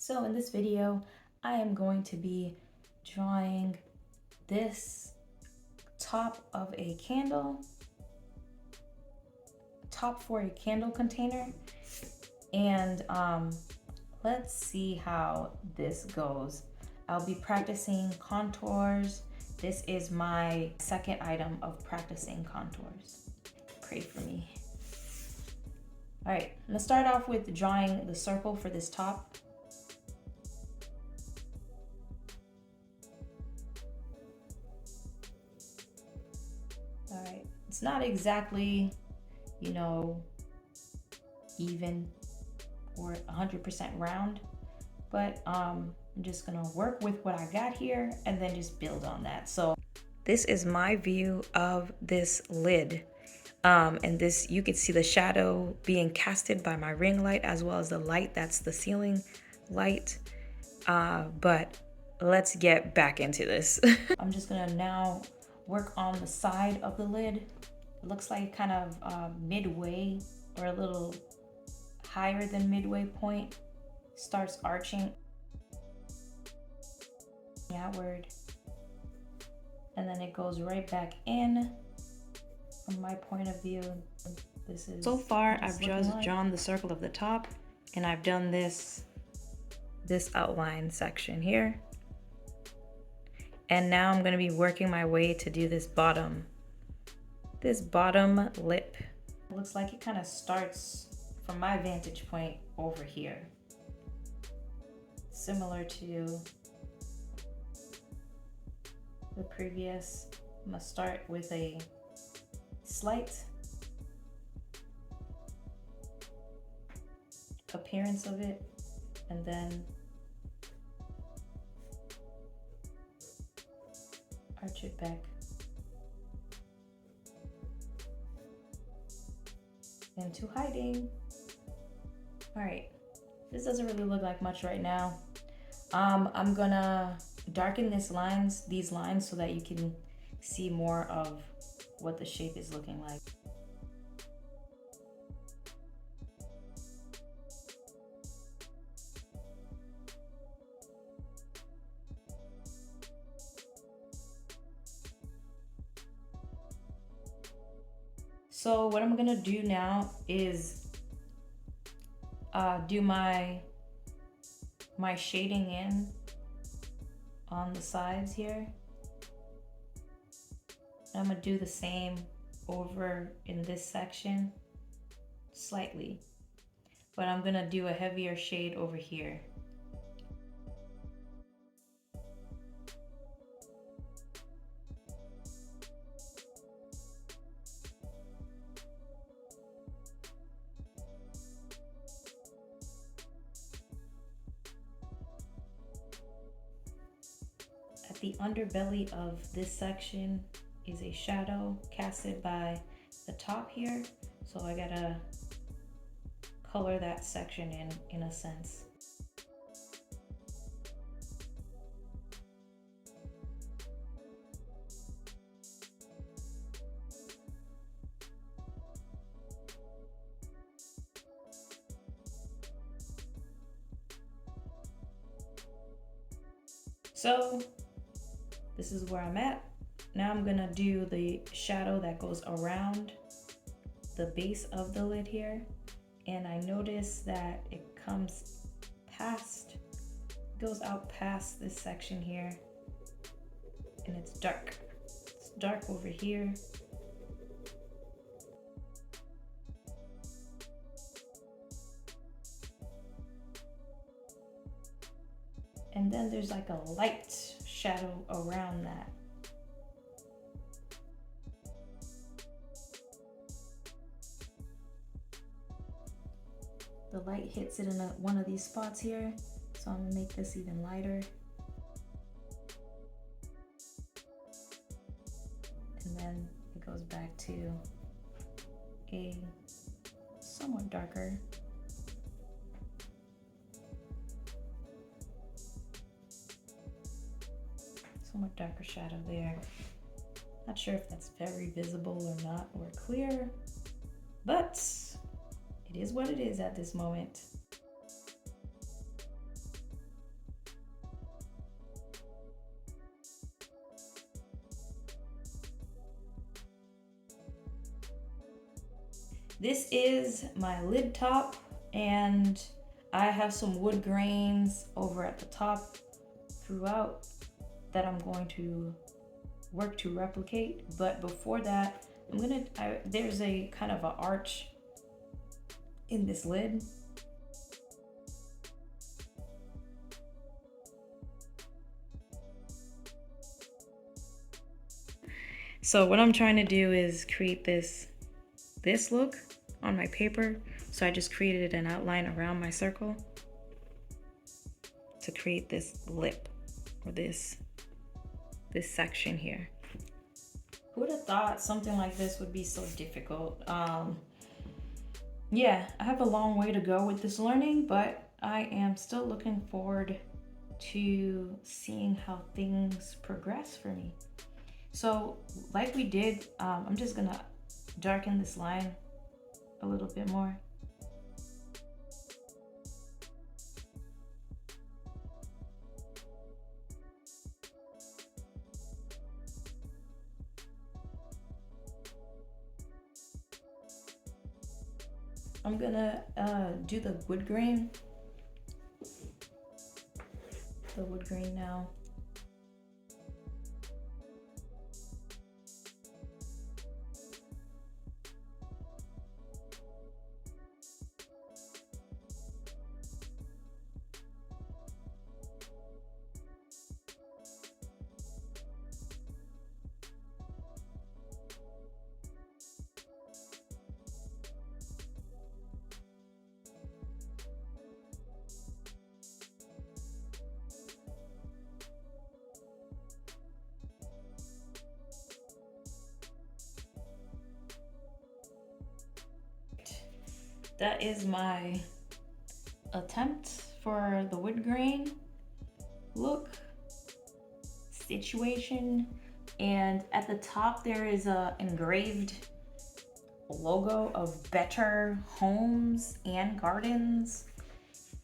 So in this video, I am going to be drawing this top of a candle, top for a candle container, and let's see how this goes. I'll be practicing contours. This is my second item of practicing contours. Pray for me. All right, I'm gonna start off with drawing the circle for this top. All right, it's not exactly, even or 100% round, but I'm just gonna work with what I got here and then just build on that. So this is my view of this lid. And this, you can see the shadow being casted by my ring light as well as the light that's the ceiling light. But let's get back into this. I'm just gonna now work on the side of the lid. It looks like kind of midway or a little higher than midway point. Starts arching outward. And then it goes right back in. From my point of view, this is... So far, I've just drawn the circle of the top, and I've done this outline section here. And now I'm gonna be working my way to do this bottom lip. It looks like it kind of starts from my vantage point over here. Similar to the previous. I'm gonna start with a slight appearance of it, and then arch it back into hiding. All right, this doesn't really look like much right now. I'm gonna darken these lines so that you can see more of what the shape is looking like. So what I'm gonna do now is do my shading in on the sides here. I'm gonna do the same over in this section slightly, but I'm gonna do a heavier shade over here. At the underbelly of this section is a shadow casted by the top here, so I gotta color that section in a sense. So this is where I'm at. Now I'm gonna do the shadow that goes around the base of the lid here. And I notice that it goes out past this section here, and it's dark. It's dark over here. And then there's like a light shadow around that. The light hits it in one of these spots here, so I'm gonna make this even lighter. And then it goes back to a somewhat darker. Somewhat darker shadow there. Not sure if that's very visible or not, or clear, but it is what it is at this moment. This is my lid top, and I have some wood grains over at the top throughout that I'm going to work to replicate. But before that, there's a kind of an arch in this lid. So what I'm trying to do is create this look on my paper. So I just created an outline around my circle to create this lip, or this section here. Who would have thought something like this would be so difficult? Yeah, I have a long way to go with this learning, but I am still looking forward to seeing how things progress for me. So like we did, I'm just gonna darken this line a little bit more. I'm gonna do the wood grain now. That is my attempt for the wood grain look situation. And at the top there is a engraved logo of Better Homes and Gardens.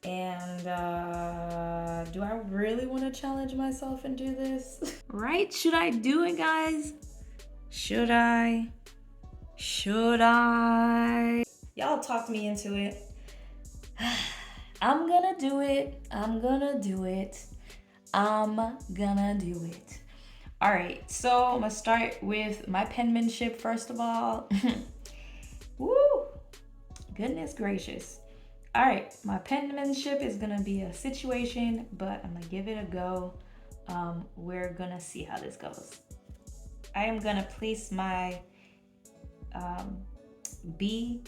And do I really want to challenge myself and do this? Right? Should I do it, guys? Should I? Y'all talked me into it. I'm gonna do it. All right, so I'm gonna start with my penmanship first of all. Woo! Goodness gracious. All right, my penmanship is gonna be a situation, but I'm gonna give it a go. We're gonna see how this goes. I am gonna place my B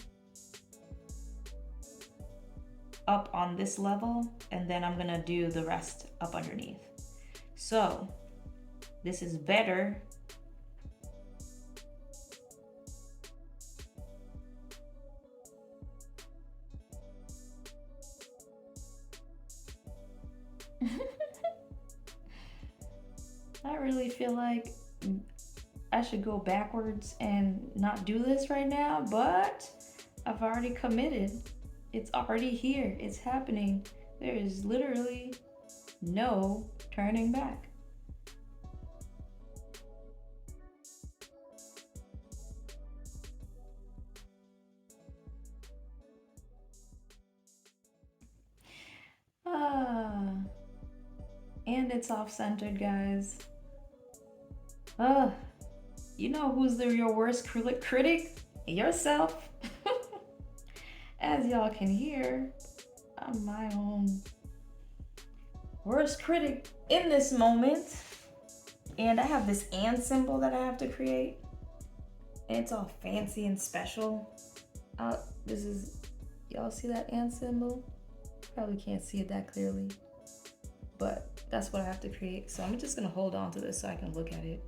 up on this level, and then I'm gonna do the rest up underneath. So this is better. I really feel like I should go backwards and not do this right now, but I've already committed. It's already here. It's happening. There is literally no turning back. And it's off-centered, guys. You know who's your worst critic? Yourself. As y'all can hear, I'm my own worst critic in this moment. And I have this and symbol that I have to create. And it's all fancy and special. Y'all see that and symbol? Probably can't see it that clearly, but that's what I have to create. So I'm just gonna hold on to this so I can look at it.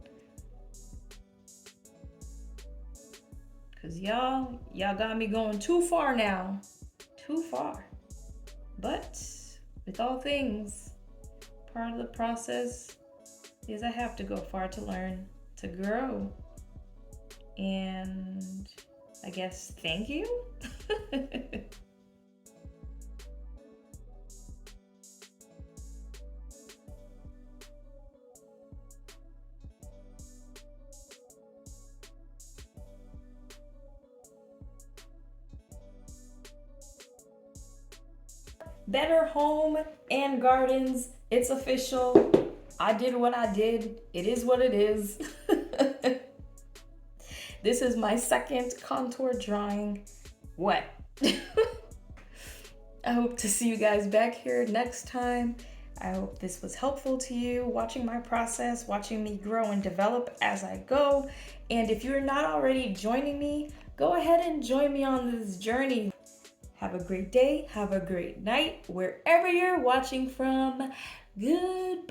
Cause y'all got me going too far now. Too far. But with all things, part of the process is I have to go far to learn, to grow. And I guess thank you. Better Home and Gardens. It's official. I did what I did. It is what it is. This is my second contour drawing. What? I hope to see you guys back here next time. I hope this was helpful to you, watching my process, watching me grow and develop as I go. And if you're not already joining me, go ahead and join me on this journey. Have a great day, have a great night, wherever you're watching from. Goodbye.